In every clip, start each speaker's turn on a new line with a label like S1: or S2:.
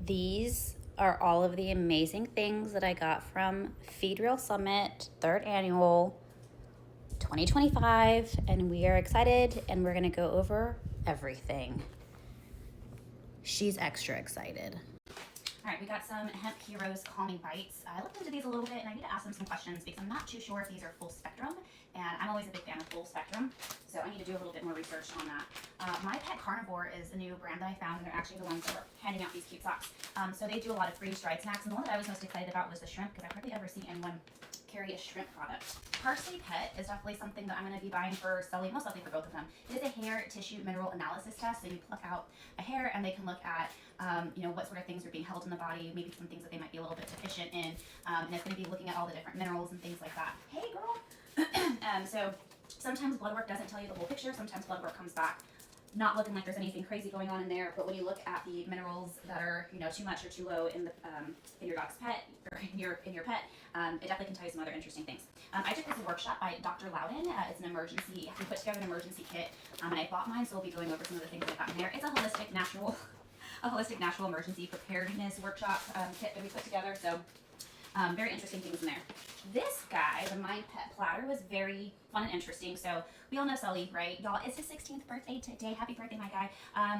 S1: These are all of the amazing things that I got from Feed Real Summit, 3rd annual 2025, and we are excited and we're going to go over everything. She's extra excited. All right, we got some Hemp Heroes Calming Bites. I looked into these a little bit and I need to ask them some questions because I'm not too sure if these are full spectrum, and I'm always a big fan of full spectrum, so I need to do a little bit more research on that. My Pet Carnivore is a new brand that I found, and they're actually the ones that are handing out these cute socks. So they do a lot of freeze-dried snacks, and the one that I was most excited about was the shrimp because I've hardly ever seen anyone carry a shrimp product. Parsley Pet is definitely something that I'm going to be buying for Sully, most likely for both of them. It is a hair tissue mineral analysis test, so you pluck out a hair and they can look at what sort of things are being held in the body, maybe some things that they might be a little bit deficient in, and it's going to be looking at all the different minerals and things like that. Hey girl! So sometimes blood work doesn't tell you the whole picture, sometimes blood work comes back not looking like there's anything crazy going on in there, but when you look at the minerals that are too much or too low in the in your dog's pet or in your pet, it definitely can tell you some other interesting things. I took this workshop by Dr. Loudon. It's an emergency. We put together an emergency kit, and I bought mine, so we'll be going over some of the things that I got in there. It's a holistic natural emergency preparedness workshop kit that we put together. So very interesting things in there. This guy, the Mind Pet Platter, was very fun and interesting. So we all know Sully, right? Y'all, it's his 16th birthday today. Happy birthday, my guy.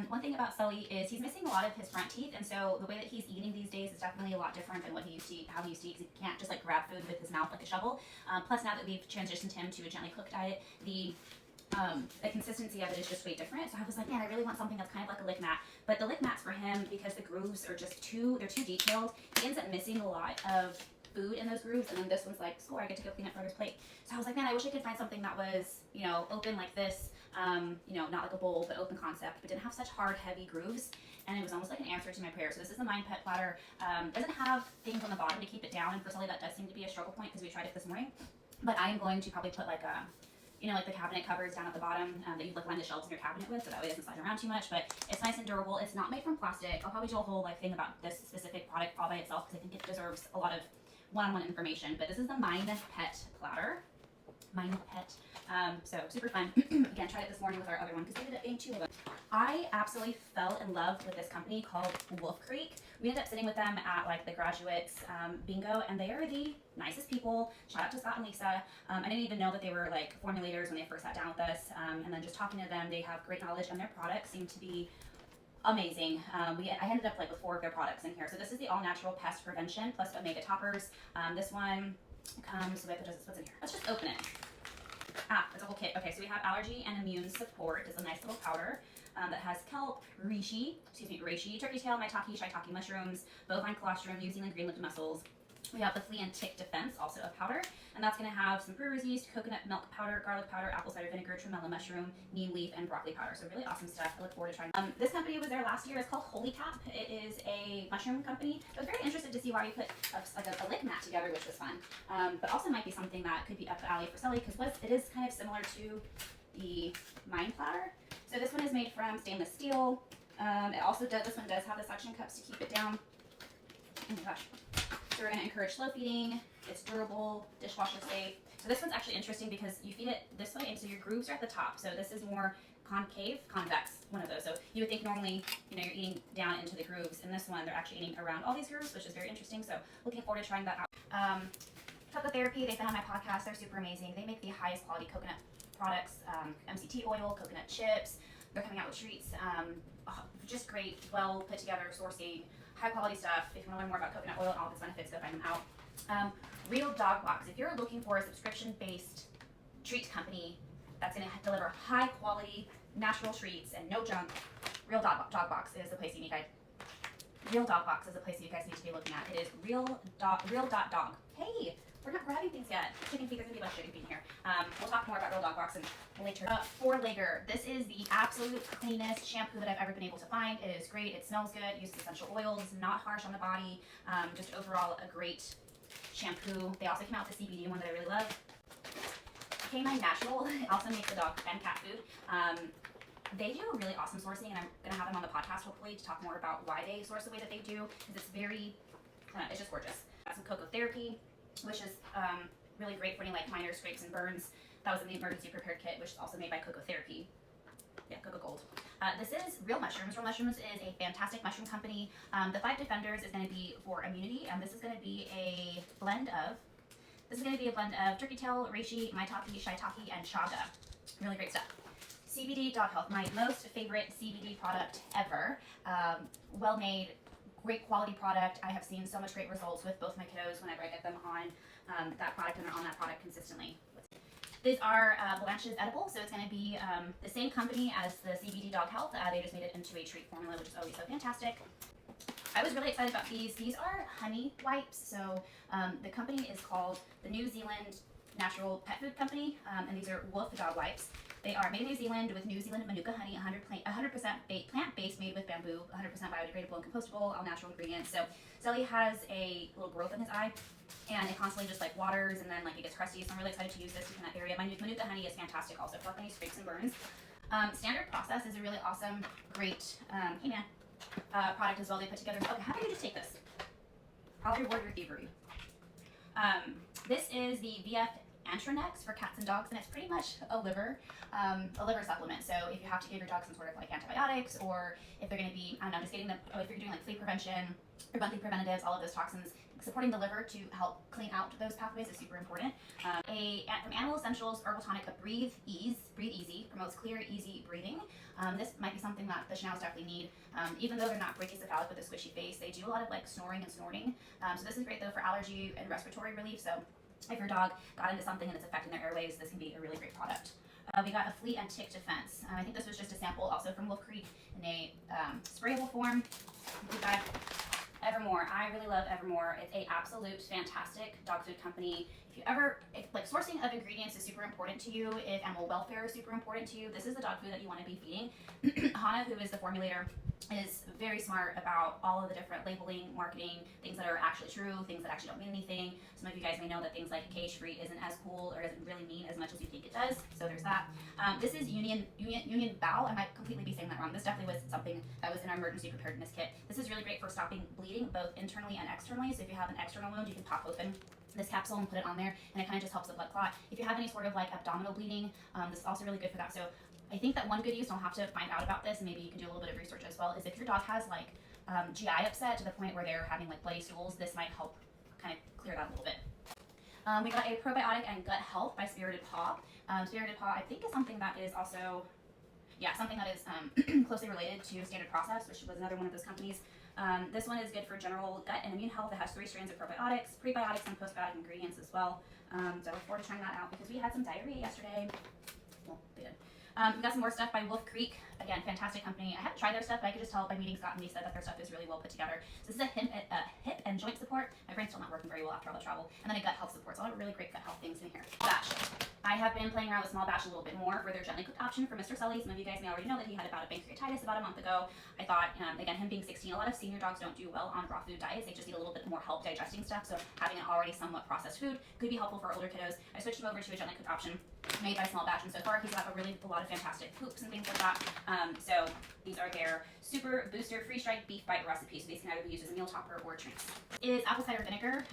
S1: One thing about Sully is he's missing a lot of his front teeth, and so the way that he's eating these days is definitely a lot different than what he used to eat, how he used to eat, because he can't just like grab food with his mouth like a shovel. Plus, now that we've transitioned him to a gently cooked diet, the consistency of it is just way different. So I was like, man, I really want something that's kind of like a lick mat. But the lick mats for him, because the grooves are just they're too detailed, he ends up missing a lot of food in those grooves, and then this one's like, score, I get to go clean up brother's plate. So I was like, man, I wish I could find something that was, open like this, not like a bowl, but open concept, but didn't have such hard, heavy grooves. And it was almost like an answer to my prayer. So this is the Mind Pet Platter. Doesn't have things on the bottom to keep it down, and for Sully that does seem to be a struggle point because we tried it this morning. But I am going to probably put like like the cabinet covers down at the bottom that you line the shelves in your cabinet with, so that way it doesn't slide around too much. But it's nice and durable. It's not made from plastic. I'll probably do a whole thing about this specific product all by itself because I think it deserves a lot of one-on-one information. But this is the Mind Pet Platter. Mind Pet. So super fun. Again, tried it this morning with our other one because we ended up getting 2 of them. I absolutely fell in love with this company called Wolf Creek. We ended up sitting with them at like the graduates bingo, and they are the nicest people. Shout out to Scott and Lisa. I didn't even know that they were like formulators when they first sat down with us, and then just talking to them, they have great knowledge, and their products seem to be amazing. I ended up like with 4 of their products in here. So this is the all natural pest prevention plus omega toppers. This one comes with, what's in here? Let's just open it. It's a whole kit. Okay, so we have allergy and immune support. It's a nice little powder that has kelp, reishi, turkey tail, maitake, shiitake mushrooms, bovine colostrum, New Zealand green-lipped mussels. We have the flea and tick defense, also a powder, and that's going to have some brewer's yeast, coconut milk powder, garlic powder, apple cider vinegar, tremella mushroom, neem leaf, and broccoli powder. So really awesome stuff. I look forward to trying. This company was there last year. It's called Holy Cap. It is a mushroom company. I was very interested to see why we put a lick mat together, which was fun. But also might be something that could be up the alley for Sully because it is kind of similar to the Mind Platter. So this one is made from stainless steel. This one does have the suction cups to keep it down. Oh my gosh. So we're going to encourage slow feeding. It's durable, dishwasher safe. So this one's actually interesting because you feed it this way, and so your grooves are at the top. So this is more convex, one of those. So you would think normally, you're eating down into the grooves. In this one, they're actually eating around all these grooves, which is very interesting. So looking forward to trying that out. Chocolate Therapy, they've been on my podcast. They're super amazing. They make the highest quality coconut products, MCT oil, coconut chips. They're coming out with treats. Just great, well put together sourcing. High quality stuff. If you want to learn more about coconut oil and all of its benefits, go find them out. Real Dog Box. If you're looking for a subscription-based treat company that's going to deliver high quality natural treats and no junk, Real Dog Box is the place you need. Real Dog Box is the place you guys need to be looking at. It is real.dog. Hey, we're not grabbing things yet. Chicken feet, there's going to be a bunch of chicken feet in here. We'll talk more about Real Dog Box later. 4-Legger. This is the absolute cleanest shampoo that I've ever been able to find. It is great. It smells good. Uses essential oils. Not harsh on the body. Just overall a great shampoo. They also came out with the CBD one that I really love. K9 Natural also makes the dog and cat food. They do a really awesome sourcing, and I'm going to have them on the podcast hopefully to talk more about why they source the way that they do, because it's very, it's just gorgeous. Got some Cocoa Therapy, which is really great for any like minor scrapes and burns. That was in the emergency prepared kit, which is also made by Cocoa Therapy. Yeah, Cocoa Gold. This is Real Mushrooms. Real Mushrooms is a fantastic mushroom company. The 5 Defenders is going to be for immunity, and this is going to be a blend of turkey tail, reishi, maitake, shiitake, and chaga. Really great stuff. CBD.Health, my most favorite CBD product ever. Well made, great quality product. I have seen so much great results with both my kiddos whenever I get them on that product, and they're on that product consistently. These are Blanche's edible, so it's going to be the same company as the CBD.Health. They just made it into a treat formula, which is always so fantastic. I was really excited about these. These are honey wipes. So the company is called the New Zealand Natural Pet Food Company, and these are wolf dog wipes. They are made in New Zealand with New Zealand Manuka honey, 100% plant-based, made with bamboo, 100% biodegradable and compostable, all natural ingredients. So Zelly has a little growth in his eye, and it constantly just like waters, and then like it gets crusty. So I'm really excited to use this in that area. My Manuka honey is fantastic also for any scrapes and burns. Standard Process is a really awesome, great product as well. They put together. Okay, how about you just take this? I'll reward your thievery. This is the VF Antranex for cats and dogs, and it's pretty much a liver supplement. So if you have to give your dog some sort of like antibiotics, or if they're going to be, I don't know, just getting them, if you're doing like flea prevention or monthly preventatives, all of those toxins, supporting the liver to help clean out those pathways is super important. From Animal Essentials Herbal Tonic, a Breathe Easy, promotes clear, easy breathing. This might be something that the Schnauz definitely need. Even though they're not brachycephalic with a squishy face, they do a lot of like snoring and snorting. So this is great though for allergy and respiratory relief. So if your dog got into something and it's affecting their airways, this can be a really great product. We got a flea and tick defense. I think this was just a sample also from Wolf Creek in a sprayable form. We got Evermore. I really love Evermore. It's a absolute fantastic dog food company. If like sourcing of ingredients is super important to you, if animal welfare is super important to you, this is the dog food that you want to be feeding. Hannah, who is the formulator, is very smart about all of the different labeling, marketing, things that are actually true, things that actually don't mean anything. Some of you guys may know that things like cage-free isn't as cool or doesn't really mean as much as you think it does. So there's that. This is Union Bow. I might completely be saying that wrong. This definitely was something that was in our emergency preparedness kit. This is really great for stopping bleeding, both internally and externally. So if you have an external wound, you can pop open this capsule and put it on there, and it kind of just helps the blood clot. If you have any sort of like abdominal bleeding, this is also really good for that. So I think that one good use, I'll have to find out about this, and maybe you can do a little bit of research as well, is if your dog has like GI upset to the point where they're having like bloody stools, this might help kind of clear that a little bit. We got a probiotic and gut health by Spirited Paw. Spirited Paw, I think, is something that is also, something that is closely related to Standard Process, which was another one of those companies. This one is good for general gut and immune health. It has 3 strands of probiotics, prebiotics, and postbiotic ingredients as well. So I look forward to trying that out because we had some diarrhea yesterday. Well, they did. We got some more stuff by Wolf Creek. Again, fantastic company. I haven't tried their stuff, but I could just tell by meeting Scott, and he said that their stuff is really well put together. So this is a hip and joint support. My brain's still not working very well after all the travel. And then a gut health support. So a lot of really great gut health things in here. Batch. I have been playing around with Small Batch a little bit more for their gently cooked option for Mr. Sully. Some of you guys may already know that he had about a pancreatitis about a month ago. I thought, again, him being 16, a lot of senior dogs don't do well on raw food diets. They just need a little bit more help digesting stuff. So having an already somewhat processed food could be helpful for older kiddos. I switched him over to a gently cooked option made by Small Batch, and so far he's got a lot of fantastic poops and things like that. So these are their super booster freeze-dried beef bite recipe. So these can either be used as a meal topper or treats. Is apple cider vinegar,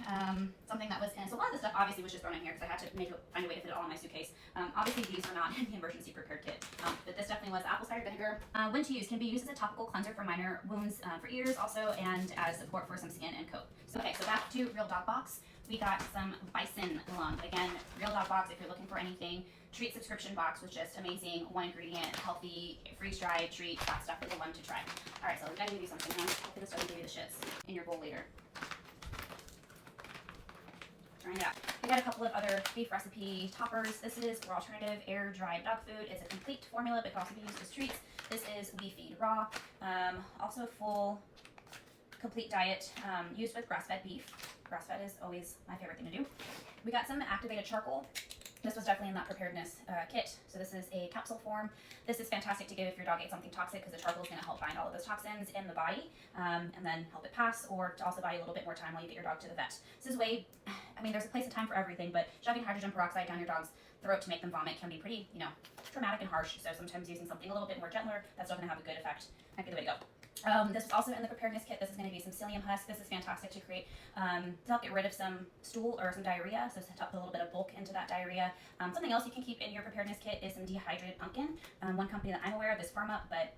S1: something that was in. So a lot of the stuff obviously was just thrown in here because I had to find a way to fit it all in my suitcase. Obviously these are not in the emergency prepared kit, but this definitely was apple cider vinegar. When to use, can be used as a topical cleanser for minor wounds for ears also, and as support for some skin and coat. So, okay, so back to Real Dog Box. We got some bison lung. Again, Real Dog Box, if you're looking for anything. Treat subscription box was just amazing. 1 ingredient, healthy, freeze-dried treat. That stuff is a one to try. All right, so we gotta give you something. Hopefully this doesn't give you the shits in your bowl later. Trying it out. We got a couple of other beef recipe toppers. This is for alternative air-dried dog food. It's a complete formula, but can also be used as treats. This is We Feed Raw. Also full, complete diet, used with grass-fed beef. Grass-fed is always my favorite thing to do. We got some activated charcoal. This was definitely in that preparedness kit. So this is a capsule form. This is fantastic to give if your dog ate something toxic because the charcoal is going to help bind all of those toxins in the body and then help it pass, or to also buy you a little bit more time while you get your dog to the vet. This is there's a place and time for everything, but shoving hydrogen peroxide down your dog's throat to make them vomit can be pretty, traumatic and harsh. So sometimes using something a little bit more gentler that's still going to have a good effect might be the way to go. This was also in the preparedness kit. This is going to be some psyllium husk. This is fantastic to create, to help get rid of some stool or some diarrhea. So to help put a little bit of bulk into that diarrhea. Something else you can keep in your preparedness kit is some dehydrated pumpkin. One company that I'm aware of is Firm Up, but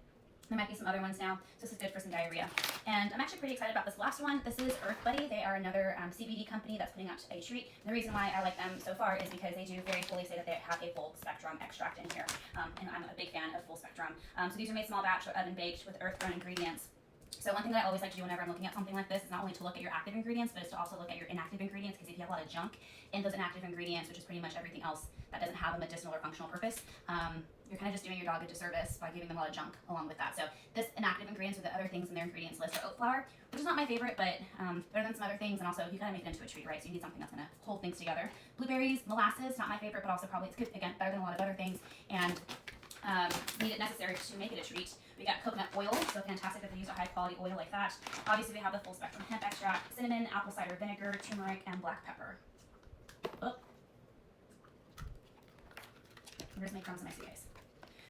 S1: there might be some other ones now. So this is good for some diarrhea. And I'm actually pretty excited about this last one. This is Earth Buddy. They are another CBD company that's putting out a treat. And the reason why I like them so far is because they do very fully say that they have a full spectrum extract in here. And I'm a big fan of full spectrum. So these are made small batch or oven baked with earth grown ingredients. So one thing that I always like to do whenever I'm looking at something like this is not only to look at your active ingredients, but it's to also look at your inactive ingredients, because if you have a lot of junk in those inactive ingredients, which is pretty much everything else that doesn't have a medicinal or functional purpose, you're kind of just doing your dog a disservice by giving them a lot of junk along with that. So this inactive ingredients or the other things in their ingredients list are oat flour, which is not my favorite, but better than some other things. And also you gotta make it into a treat, right? So you need something that's gonna hold things together. Blueberries, molasses, not my favorite, but also probably, it's good, again, better than a lot of other things. And needed necessary to make it a treat. We got coconut oil, so fantastic if they use a high quality oil like that. Obviously we have the full spectrum hemp extract, cinnamon, apple cider vinegar, turmeric, and black pepper. Oh. There's my crumbs in my suitcase.